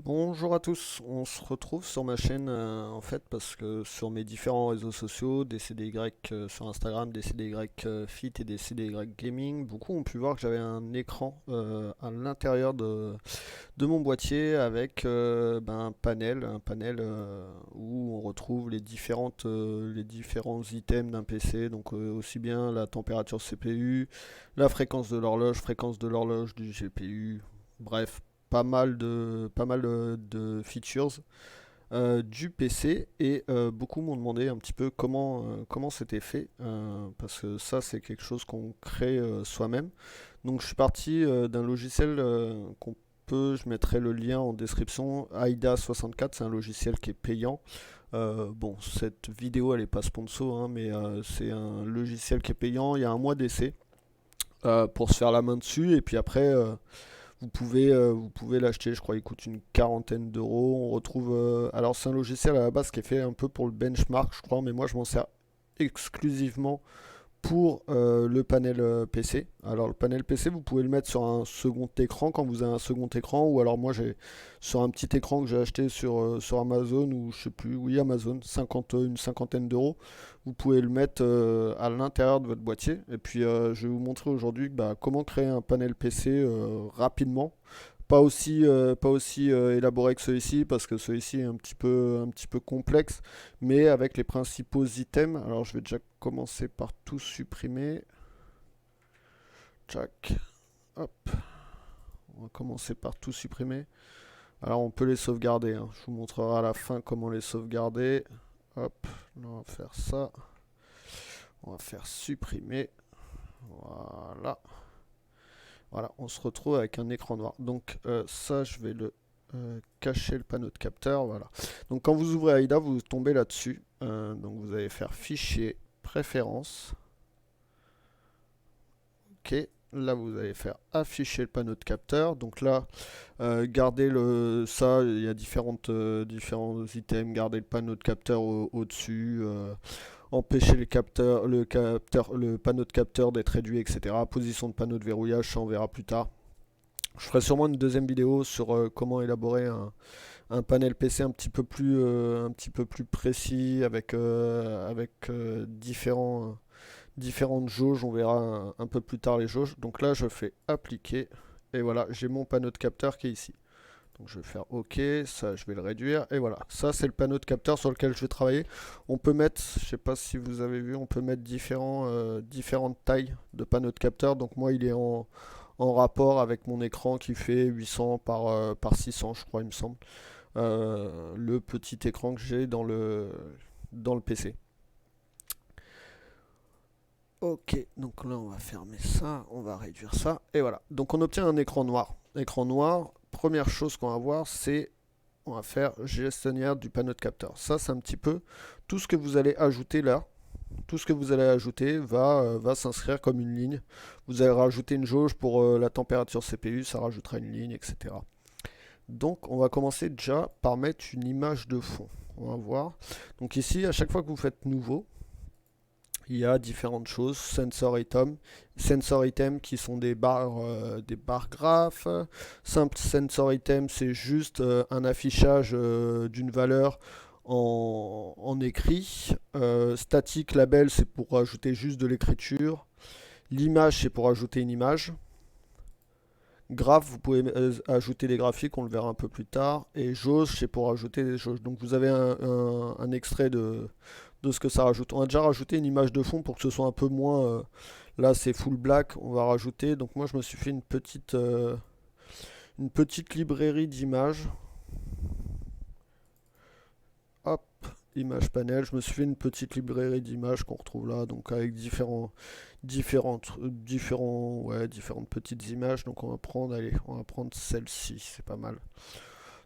Bonjour à tous, on se retrouve sur ma chaîne en fait parce que sur mes différents réseaux sociaux, DCDY sur Instagram, DCDY Fit et DCDY Gaming, beaucoup ont pu voir que j'avais un écran à l'intérieur de mon boîtier avec un panel où on retrouve les différents items d'un PC, donc aussi bien la température CPU, la fréquence de l'horloge du GPU, bref, pas mal de features du PC et beaucoup m'ont demandé un petit peu comment c'était fait parce que ça c'est quelque chose qu'on crée soi-même. Donc je suis parti d'un logiciel je mettrai le lien en description. AIDA 64, c'est un logiciel qui est payant. Bon, cette vidéo elle est pas sponsor, hein, mais c'est un logiciel qui est payant. Il y a un mois d'essai pour se faire la main dessus et puis après vous pouvez l'acheter, je crois qu'il coûte une quarantaine d'euros. On retrouve. Alors, c'est un logiciel à la base qui est fait un peu pour le benchmark, je crois, mais moi je m'en sers exclusivement pour le panel PC. Alors le panel PC, vous pouvez le mettre sur un second écran quand vous avez un second écran, ou alors moi j'ai sur un petit écran que j'ai acheté sur Amazon, ou je sais plus, oui Amazon, une cinquantaine d'euros. Vous pouvez le mettre à l'intérieur de votre boîtier. Et puis je vais vous montrer aujourd'hui comment créer un panel PC rapidement. Pas aussi élaboré que celui-ci, parce que celui-ci est un petit peu complexe, mais avec les principaux items. Alors je vais déjà commencer par tout supprimer. Tchac. Hop. On va commencer par tout supprimer. Alors on peut les sauvegarder, hein. Je vous montrerai à la fin comment les sauvegarder. Hop. Là, on va faire ça. On va faire supprimer. Voilà. Voilà, on se retrouve avec un écran noir. Donc ça, je vais le cacher le panneau de capteur. Voilà. Donc quand vous ouvrez AIDA, vous tombez là-dessus. Donc vous allez faire Fichier, Préférences. Ok. Là, vous allez faire afficher le panneau de capteur. Donc là, gardez ça. Il y a différents items. Gardez le panneau de capteur au-dessus. Empêcher le panneau de capteur d'être réduit, etc. Position de panneau de verrouillage, ça on verra plus tard. Je ferai sûrement une deuxième vidéo sur comment élaborer un panel PC un petit peu plus précis avec différentes jauges. On verra un peu plus tard les jauges. Donc là, je fais appliquer et voilà, j'ai mon panneau de capteur qui est ici. Donc je vais faire OK, ça je vais le réduire et voilà. Ça c'est le panneau de capteur sur lequel je vais travailler. On peut mettre, je sais pas si vous avez vu, on peut mettre différentes tailles de panneaux de capteur. Donc moi il est en rapport avec mon écran qui fait 800 par 600 je crois il me semble. Le petit écran que j'ai dans le PC. Ok, donc là on va fermer ça, on va réduire ça, et voilà. Donc on obtient un écran noir. Écran noir, première chose qu'on va voir, c'est on va faire gestionnaire du panneau de capteur. Ça c'est un petit peu tout ce que vous allez ajouter là. Tout ce que vous allez ajouter va s'inscrire comme une ligne. Vous allez rajouter une jauge pour la température CPU, ça rajoutera une ligne, etc. Donc on va commencer déjà par mettre une image de fond. On va voir. Donc ici, à chaque fois que vous faites nouveau, il y a différentes choses, sensor item qui sont des barres graphes. Simple sensor item, c'est juste un affichage d'une valeur en écrit. Static label, c'est pour ajouter juste de l'écriture. L'image, c'est pour ajouter une image. Graph, vous pouvez ajouter des graphiques, on le verra un peu plus tard. Et jauge, c'est pour ajouter des jauges. Donc vous avez un extrait de ce que ça rajoute. On a déjà rajouté une image de fond pour que ce soit un peu moins... là c'est full black, on va rajouter. Donc moi je me suis fait une petite librairie d'images. Hop, image panel. Je me suis fait une petite librairie d'images qu'on retrouve là, donc avec différentes petites images. Donc on va prendre, allez, on va prendre celle-ci, c'est pas mal.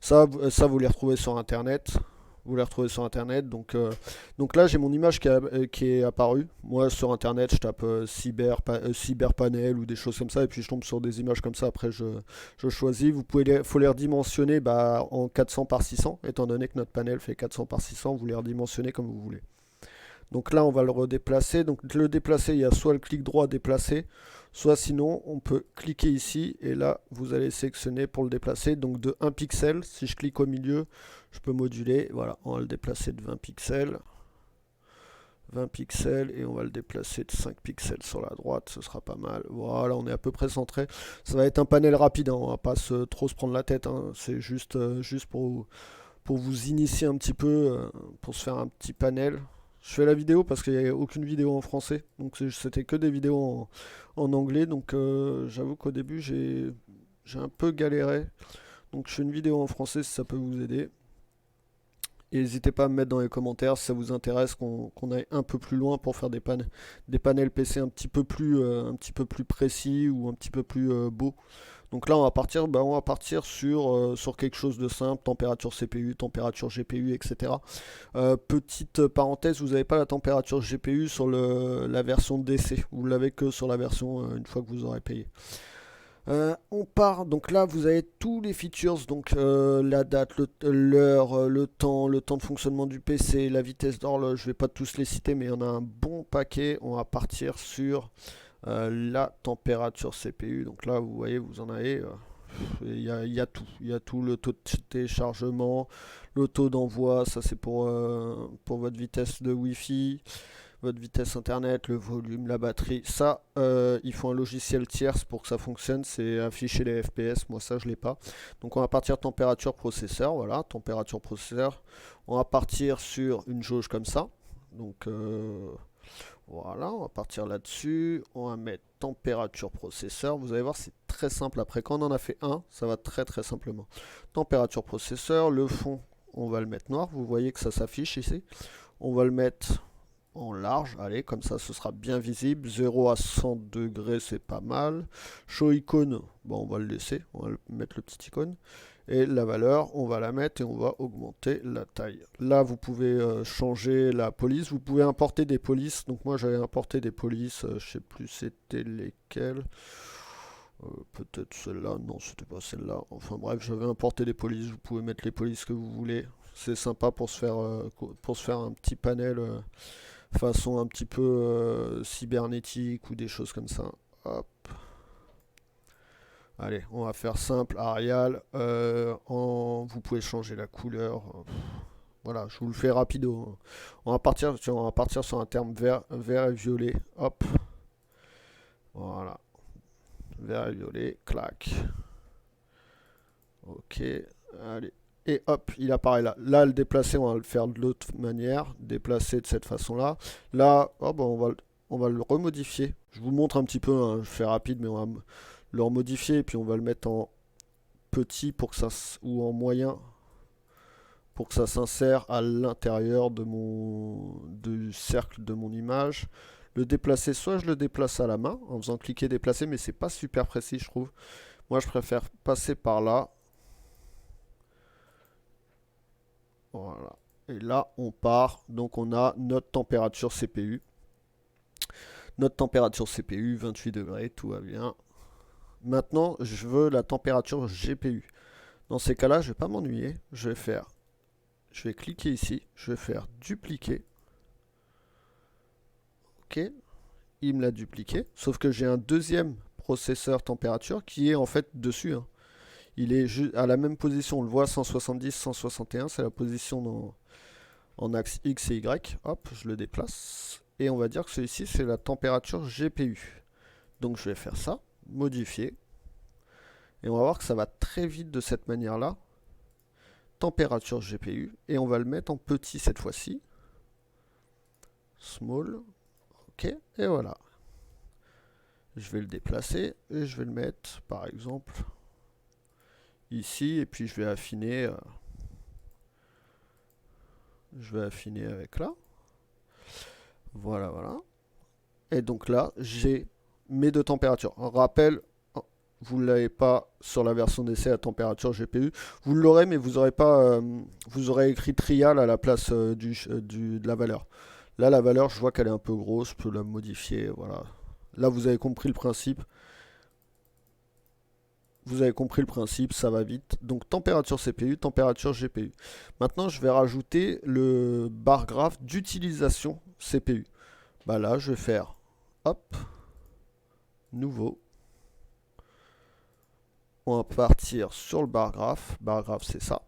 Ça vous les retrouvez sur internet. Vous les retrouvez sur internet. Donc là, j'ai mon image qui est apparue. Moi, sur internet, je tape cyberpanel ou des choses comme ça, et puis je tombe sur des images comme ça. Après, je choisis. Faut les redimensionner en 400 par 600, étant donné que notre panel fait 400 par 600. Vous les redimensionnez comme vous voulez. Donc là, on va le redéplacer. Donc le déplacer, il y a soit le clic droit déplacer, soit sinon, on peut cliquer ici. Et là, vous allez sélectionner pour le déplacer. Donc de 1 pixel, si je clique au milieu, je peux moduler. Voilà, on va le déplacer de 20 pixels. 20 pixels et on va le déplacer de 5 pixels sur la droite, ce sera pas mal. Voilà, on est à peu près centré. Ça va être un panel rapide, hein, on va pas trop se prendre la tête, hein. C'est juste pour vous initier un petit peu, pour se faire un petit panel. Je fais la vidéo parce qu'il n'y a aucune vidéo en français, donc c'était que des vidéos en anglais, donc j'avoue qu'au début j'ai un peu galéré. Donc je fais une vidéo en français si ça peut vous aider. Et n'hésitez pas à me mettre dans les commentaires si ça vous intéresse qu'on aille un peu plus loin pour faire des panels PC un petit peu plus précis ou un petit peu plus beaux. Donc là, on va partir sur quelque chose de simple, température CPU, température GPU, etc. Petite parenthèse, vous n'avez pas la température GPU sur la version DC, vous l'avez que sur la version une fois que vous aurez payé. On part, donc là vous avez tous les features, donc la date, l'heure, le temps de fonctionnement du PC, la vitesse d'horloge, je vais pas tous les citer mais il y en a un bon paquet. On va partir sur la température CPU, donc là vous voyez vous en avez, il y a tout, le taux de téléchargement, le taux d'envoi, ça c'est pour votre vitesse de Wi-Fi, votre vitesse internet, le volume, la batterie. Ça, il faut un logiciel tierce pour que ça fonctionne, c'est afficher les FPS, moi ça je l'ai pas. Donc on va partir température processeur, voilà, température processeur. On va partir sur une jauge comme ça. Donc voilà, on va partir là-dessus. On va mettre température processeur. Vous allez voir, c'est très simple après. Quand on en a fait un, ça va très très simplement. Température processeur, le fond, on va le mettre noir. Vous voyez que ça s'affiche ici. On va le mettre en large, allez, comme ça ce sera bien visible. 0 à 100 degrés, c'est pas mal. Show icône, bon, on va le laisser, on va mettre le petit icône. Et la valeur, on va la mettre et on va augmenter la taille. Là, vous pouvez changer la police, vous pouvez importer des polices. Donc moi, j'avais importé des polices, je sais plus c'était lesquelles. Peut-être celle-là, non, c'était pas celle-là. Enfin bref, j'avais importé des polices, vous pouvez mettre les polices que vous voulez. C'est sympa pour se faire un petit panel façon un petit peu cybernétique ou des choses comme ça. Hop. Allez, on va faire simple, Arial. Vous pouvez changer la couleur. Voilà, je vous le fais rapido, hein. On va partir sur un terme vert et violet. Hop. Voilà. Vert et violet. Clac. Ok. Allez. Et hop, il apparaît là. Là, le déplacer, on va le faire de l'autre manière. Déplacer de cette façon-là. Là, oh, bah, on va le remodifier. Je vous montre un petit peu, hein, je fais rapide, mais on va le remodifier. Et puis on va le mettre en petit ou en moyen pour que ça s'insère à l'intérieur du cercle de mon image. Le déplacer, soit je le déplace à la main en faisant cliquer déplacer, mais c'est pas super précis, je trouve. Moi, je préfère passer par là. Voilà. Et là, on part. Donc, on a notre température CPU. Notre température CPU, 28 degrés, tout va bien. Maintenant, je veux la température GPU. Dans ces cas-là, je ne vais pas m'ennuyer. Je vais cliquer ici. Je vais faire dupliquer. Ok. Il me l'a dupliqué. Sauf que j'ai un deuxième processeur température qui est en fait dessus, hein. Il est à la même position. On le voit 170, 161. C'est la position en axe X et Y. Hop, je le déplace. Et on va dire que celui-ci, c'est la température GPU. Donc je vais faire ça, modifier. Et on va voir que ça va très vite de cette manière-là. Température GPU. Et on va le mettre en petit cette fois-ci. Small. Ok, et voilà. Je vais le déplacer et je vais le mettre, par exemple, ici. Et puis je vais affiner. Je vais affiner avec là. Voilà, voilà. Et donc là, j'ai mes deux températures. Un rappel, vous ne l'avez pas sur la version d'essai à température GPU. Vous l'aurez, mais vous aurez pas, vous aurez écrit trial à la place de la valeur. Là, la valeur, je vois qu'elle est un peu grosse. Je peux la modifier. Voilà. Là, vous avez compris le principe. Vous avez compris le principe, ça va vite. Donc température CPU, température GPU. Maintenant, je vais rajouter le bar graphe d'utilisation CPU. Bah là, je vais faire, hop, nouveau. On va partir sur le bar graphe. Bar graphe, c'est ça.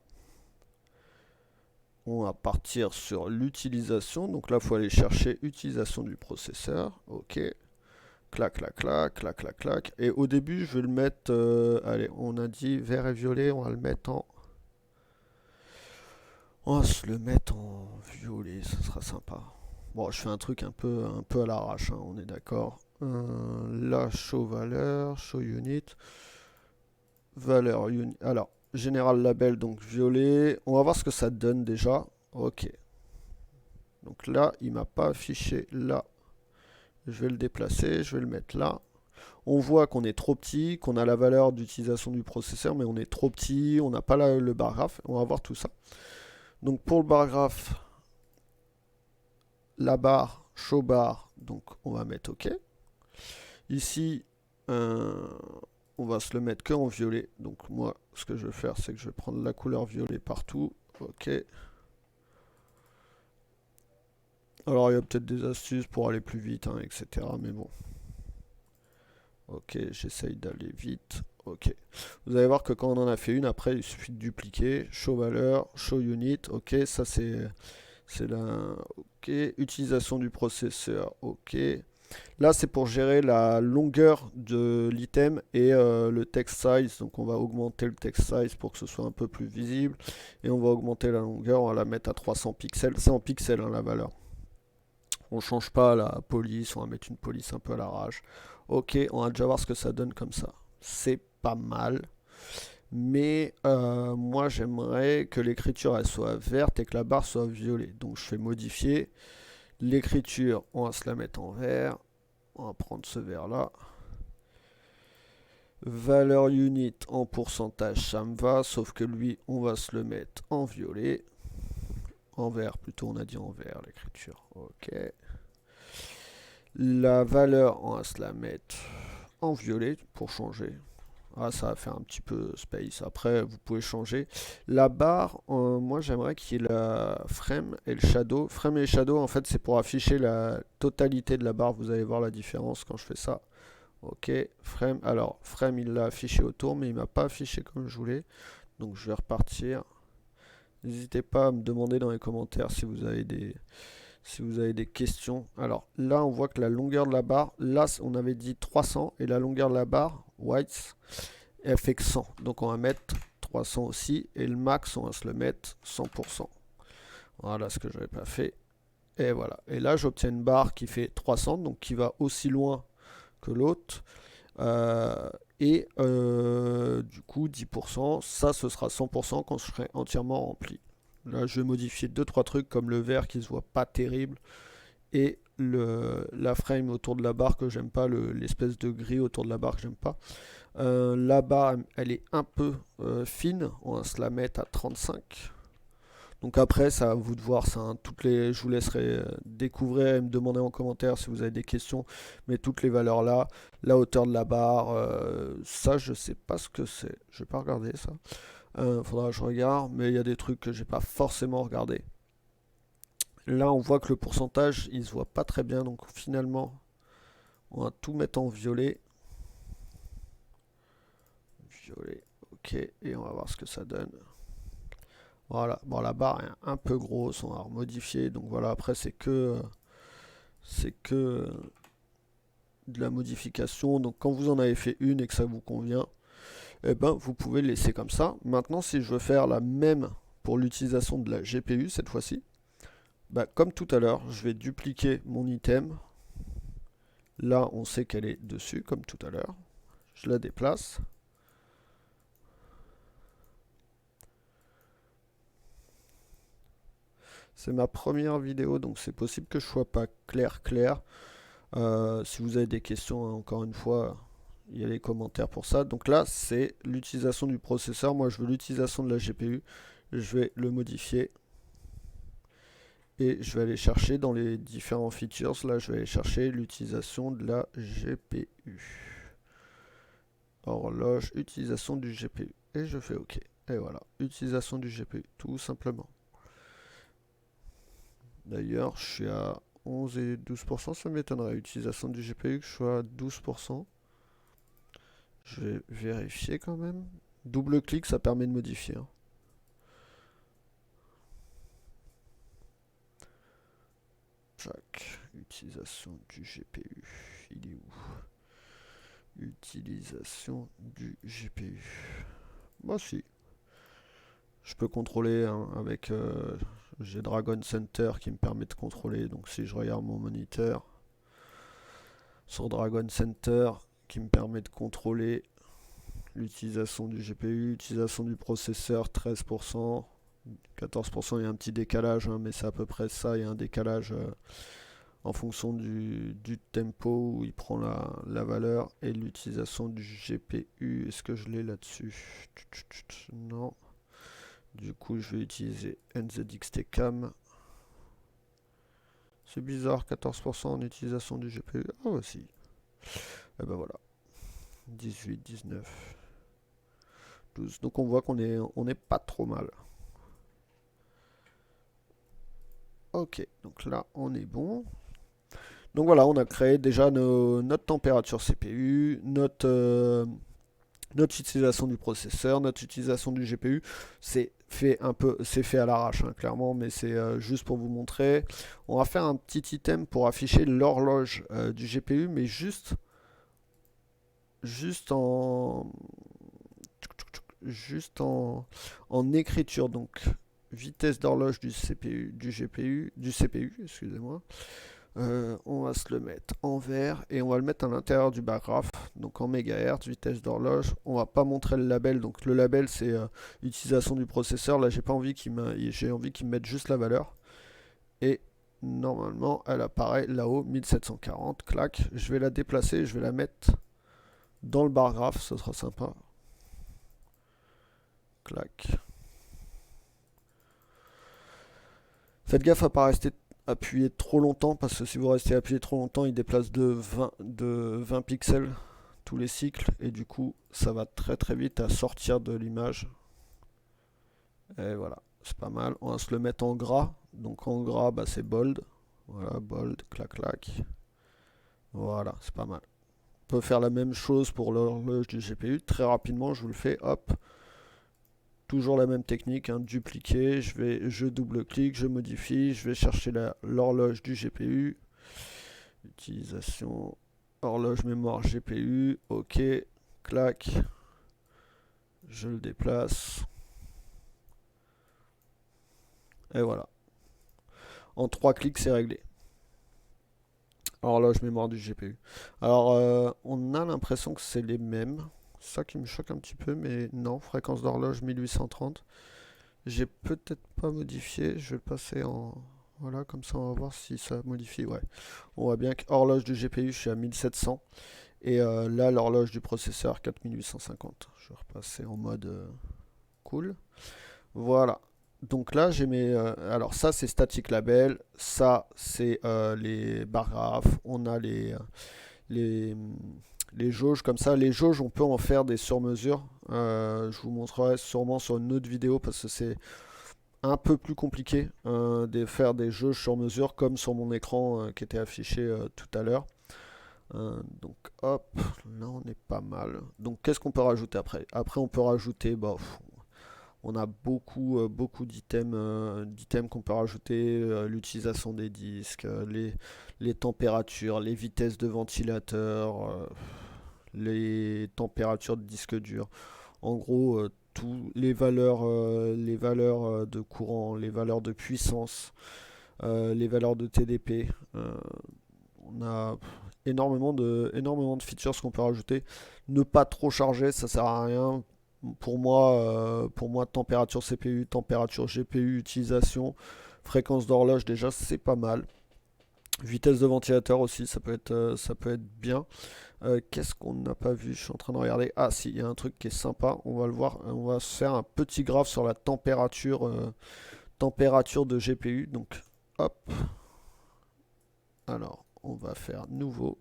On va partir sur l'utilisation. Donc là, il faut aller chercher utilisation du processeur. OK. Clac, clac, clac, clac, clac, clac. Et au début, je vais le mettre... allez, on a dit vert et violet. On va le mettre en... On va se le mettre en violet. Ça sera sympa. Bon, je fais un truc un peu à l'arrache. Hein, on est d'accord. Là, show valeur, show unit. Valeur unit. Alors, général label, donc violet. On va voir ce que ça donne déjà. OK. Donc là, il m'a pas affiché là. Je vais le déplacer, je vais le mettre là. On voit qu'on est trop petit, qu'on a la valeur d'utilisation du processeur, mais on est trop petit, on n'a pas le bar graph. On va voir tout ça. Donc pour le bar graph, la barre, show bar, donc on va mettre OK. Ici, on va se le mettre que en violet. Donc moi, ce que je vais faire, c'est que je vais prendre la couleur violet partout. OK. Alors il y a peut-être des astuces pour aller plus vite, hein, etc. Mais bon. Ok, j'essaye d'aller vite. Ok. Vous allez voir que quand on en a fait une, après il suffit de dupliquer. Show valeur, show unit. Ok, ça c'est la. Ok. Utilisation du processeur. Ok. Là c'est pour gérer la longueur de l'item et le text size. Donc on va augmenter le text size pour que ce soit un peu plus visible. Et on va augmenter la longueur, on va la mettre à 300 pixels. C'est en pixels hein, la valeur. On change pas la police, on va mettre une police un peu à l'arrache. Ok, on va déjà voir ce que ça donne comme ça. C'est pas mal. Mais moi j'aimerais que l'écriture elle soit verte et que la barre soit violet. Donc je fais modifier. L'écriture, on va se la mettre en vert. On va prendre ce vert là. Valeur unit en pourcentage, ça me va. Sauf que lui, on va se le mettre en violet. En vert plutôt, on a dit en vert l'écriture. Ok. La valeur, on va se la mettre en violet pour changer. Ah, ça va faire un petit peu space. Après, vous pouvez changer. La barre, moi j'aimerais qu'il y ait la frame et le shadow. Frame et le shadow, en fait, c'est pour afficher la totalité de la barre. Vous allez voir la différence quand je fais ça. Ok, frame. Alors, frame, il l'a affiché autour, mais il m'a pas affiché comme je voulais. Donc, je vais repartir. N'hésitez pas à me demander dans les commentaires si vous avez des questions. Alors là, on voit que la longueur de la barre, là, on avait dit 300 et la longueur de la barre, whites, elle fait que 100. Donc on va mettre 300 aussi et le max, on va se le mettre 100%. Voilà ce que je n'avais pas fait. Et voilà. Et là, j'obtiens une barre qui fait 300, donc qui va aussi loin que l'autre. Du coup, 10%, ça, ce sera 100% quand je serai entièrement rempli. Là, je vais modifier 2-3 trucs comme le vert qui se voit pas terrible et la frame autour de la barre que j'aime pas, l'espèce de gris autour de la barre que j'aime pas. La barre, elle est un peu fine, on va se la mettre à 35. Donc après, c'est à vous de voir ça. Hein. Je vous laisserai découvrir et me demander en commentaire si vous avez des questions. Mais toutes les valeurs là, la hauteur de la barre, ça je sais pas ce que c'est. Je vais pas regarder ça. Faudra que je regarde, mais il y a des trucs que j'ai pas forcément regardé. Là, on voit que le pourcentage, il se voit pas très bien, donc finalement, on va tout mettre en violet. Violet, ok, et on va voir ce que ça donne. Voilà, bon, la barre est un peu grosse, on va remodifier, donc voilà, après c'est que de la modification, donc quand vous en avez fait une et que ça vous convient, eh ben, vous pouvez le laisser comme ça. Maintenant, si je veux faire la même pour l'utilisation de la GPU cette fois-ci, bah, comme tout à l'heure, je vais dupliquer mon item. Là, on sait qu'elle est dessus, comme tout à l'heure. Je la déplace. C'est ma première vidéo, donc c'est possible que je sois pas clair. Si vous avez des questions, hein, encore une fois, il y a les commentaires pour ça. Donc là, c'est l'utilisation du processeur. Moi, je veux l'utilisation de la GPU. Je vais le modifier. Et je vais aller chercher dans les différents features. Là, je vais aller chercher l'utilisation de la GPU. horloge, utilisation du GPU. Et je fais OK. Et voilà, utilisation du GPU, tout simplement. D'ailleurs, je suis à 11 et 12%, ça m'étonnerait. Utilisation du GPU, que je sois à 12%. Je vais vérifier quand même. Double clic, ça permet de modifier, hein. Jack, utilisation du GPU. Il est où? Utilisation du GPU. Moi, si. Je peux contrôler hein, avec. J'ai Dragon Center qui me permet de contrôler. Donc, si je regarde mon moniteur sur Dragon Center qui me permet de contrôler l'utilisation du GPU, l'utilisation du processeur 13%, 14%, il y a un petit décalage, hein, mais c'est à peu près ça, il y a un décalage en fonction du tempo où il prend la valeur et l'utilisation du GPU. Est-ce que je l'ai là-dessus? Non. Du coup, je vais utiliser NZXT-CAM. C'est bizarre, 14% en utilisation du GPU. Ah, aussi. Et ben voilà. 18, 19, 12. Donc on voit on est pas trop mal. Ok, donc là on est bon. Donc voilà, on a créé déjà notre température CPU, notre utilisation du processeur, notre utilisation du GPU. C'est fait à l'arrache, hein, clairement, mais c'est juste pour vous montrer. On va faire un petit item pour afficher l'horloge du GPU, mais juste en, en écriture. Donc vitesse d'horloge du CPU, du CPU, excusez-moi. On va se le mettre en vert et on va le mettre à l'intérieur du paragraphe, donc en mégahertz, vitesse d'horloge. On va pas montrer le label, donc le label c'est utilisation du processeur. Là j'ai envie qu'il me mette juste la valeur. Et normalement elle apparaît là-haut, 1740, clac. Je vais la déplacer, je vais la mettre dans le bar graph, ce sera sympa. Clac. Faites gaffe à pas rester appuyé trop longtemps parce que si vous restez appuyé trop longtemps, il déplace de 20 pixels tous les cycles et du coup ça va très très vite à sortir de l'image. Et voilà, c'est pas mal. On va se le mettre en gras. Donc en gras, bah, c'est bold. Voilà, bold, clac clac. Voilà, c'est pas mal. On peut faire la même chose pour l'horloge du GPU. Très rapidement, je vous le fais, hop. Toujours la même technique, hein, dupliquer, je double-clique, je modifie, je vais chercher l'horloge du GPU. Utilisation, horloge mémoire GPU, ok, clac, je le déplace. Et voilà. En 3 clics, c'est réglé. Horloge mémoire du GPU. Alors, on a l'impression que c'est les mêmes. C'est ça qui me choque un petit peu, mais non, fréquence d'horloge 1830. J'ai peut-être pas modifié, je vais le passer en... Voilà, comme ça on va voir si ça modifie. Ouais, on voit bien que horloge du GPU, je suis à 1700. Et là, l'horloge du processeur, 4850. Je vais repasser en mode cool. Voilà. Donc là, j'ai mes... alors ça, c'est static label. Ça, c'est les bar graphes. On a les, les jauges comme ça. Les jauges, on peut en faire des sur-mesures. Je vous montrerai sûrement sur une autre vidéo parce que c'est un peu plus compliqué de faire des jauges sur mesure comme sur mon écran qui était affiché tout à l'heure. Donc hop, là on est pas mal. Donc qu'est-ce qu'on peut rajouter après? Après on peut rajouter, bah, on a beaucoup d'items qu'on peut rajouter, l'utilisation des disques, les températures, les vitesses de ventilateur, les températures de disque dur. En gros, les valeurs de courant, les valeurs de puissance, les valeurs de TDP. On a énormément de features qu'on peut rajouter. Ne pas trop charger, ça sert à rien. Pour moi, température CPU, température GPU, utilisation, fréquence d'horloge, déjà c'est pas mal. Vitesse de ventilateur aussi, ça peut être bien. Qu'est-ce qu'on n'a pas vu? Je suis en train de regarder. Ah si, il y a un truc qui est sympa. On va le voir. On va se faire un petit graphe sur la température de GPU. Donc hop. Alors, on va faire nouveau.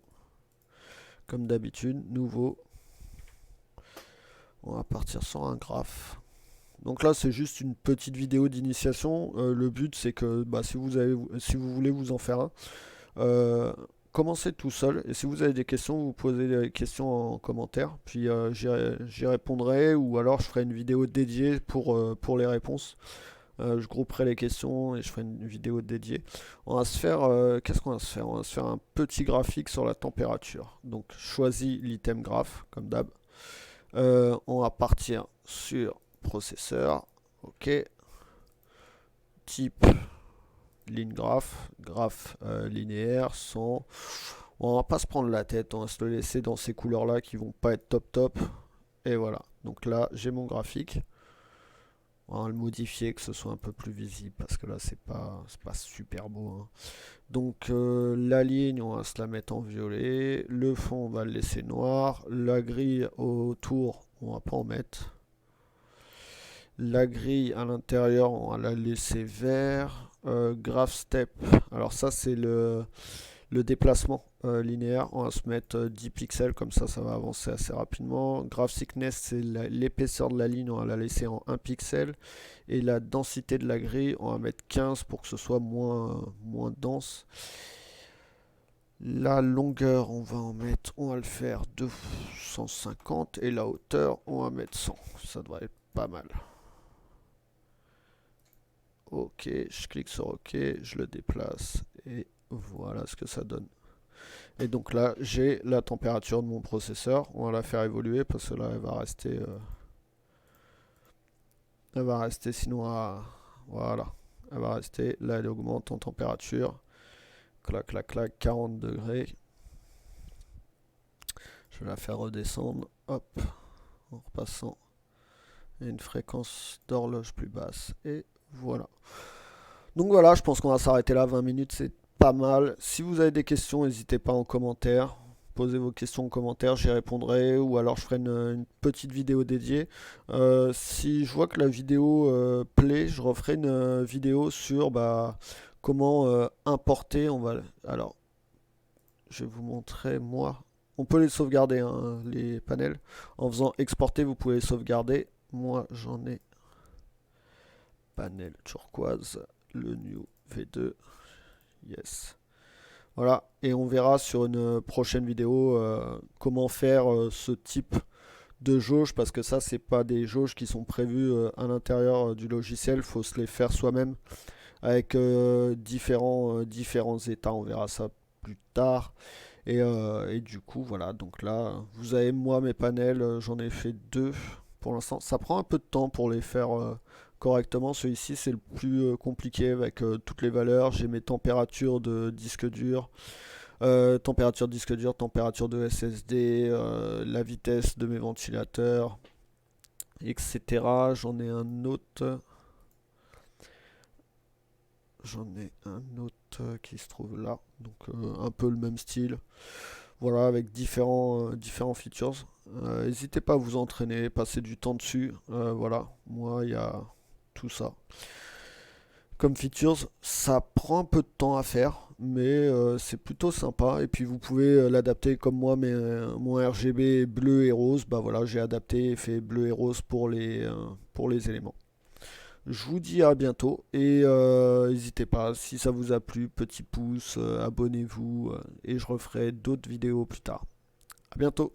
Comme d'habitude, nouveau. On va partir sur un graphe. Donc là, c'est juste une petite vidéo d'initiation. Le but, c'est que si vous voulez vous en faire un, commencez tout seul. Et si vous avez des questions, vous posez des questions en commentaire. Puis j'y répondrai ou alors je ferai une vidéo dédiée pour les réponses. Je grouperai les questions et je ferai une vidéo dédiée. On va se faire, qu'est-ce qu'on va se faire? On va se faire un petit graphique sur la température. Donc, choisis l'item graph, comme d'hab. On va partir sur processeur. Ok. Type ligne graph. Graphe linéaire sans. On va pas se prendre la tête. On va se le laisser dans ces couleurs-là qui vont pas être top top. Et voilà. Donc là, j'ai mon graphique. On va le modifier que ce soit un peu plus visible parce que là c'est pas super beau, hein. Donc la ligne on va se la mettre en violet, le fond on va le laisser noir, la grille autour on va pas en mettre, la grille à l'intérieur on va la laisser vert, graph step, alors ça c'est le déplacement linéaire, on va se mettre 10 pixels, comme ça va avancer assez rapidement. Graph thickness, c'est l'épaisseur de la ligne, on va la laisser en 1 pixel. Et la densité de la grille, on va mettre 15 pour que ce soit moins dense. La longueur, on va le faire 250. Et la hauteur, on va mettre 100. Ça devrait être pas mal. Ok, je clique sur OK, je le déplace. Et voilà ce que ça donne. Et donc là, j'ai la température de mon processeur. On va la faire évoluer parce que là, elle va rester sinon à... Voilà. Elle va rester. Là, elle augmente en température. Clac, clac, clac, 40 degrés. Je vais la faire redescendre. Hop. En repassant. Et une fréquence d'horloge plus basse. Et voilà. Donc voilà, je pense qu'on va s'arrêter là. 20 minutes, c'est pas mal. Si vous avez des questions, n'hésitez pas en commentaire. Posez vos questions en commentaire, j'y répondrai. Ou alors je ferai une petite vidéo dédiée. Si je vois que la vidéo plaît, je referai une vidéo sur comment importer. Alors, je vais vous montrer moi. On peut les sauvegarder, hein, les panels. En faisant exporter, vous pouvez les sauvegarder. Moi, j'en ai panel turquoise, le new V2. Yes. Voilà, et on verra sur une prochaine vidéo comment faire ce type de jauge, parce que ça, c'est pas des jauges qui sont prévues à l'intérieur du logiciel, faut se les faire soi-même avec différents états, on verra ça plus tard. Et du coup, voilà, donc là, vous avez moi mes panels, j'en ai fait deux pour l'instant. Ça prend un peu de temps pour les faire correctement. Celui-ci, c'est le plus compliqué avec toutes les valeurs. J'ai mes températures de disque dur, température de SSD, la vitesse de mes ventilateurs, etc. J'en ai un autre qui se trouve là, donc un peu le même style. Voilà, avec différents features. N'hésitez pas à vous entraîner, passer du temps dessus. Voilà, moi il y a tout ça. Comme features, ça prend un peu de temps à faire, mais c'est plutôt sympa. Et puis vous pouvez l'adapter comme moi, mais mon RGB bleu et rose, bah voilà, j'ai adapté et fait bleu et rose pour les éléments. Je vous dis à bientôt et n'hésitez pas, si ça vous a plu, petit pouce, abonnez-vous et je referai d'autres vidéos plus tard. À bientôt.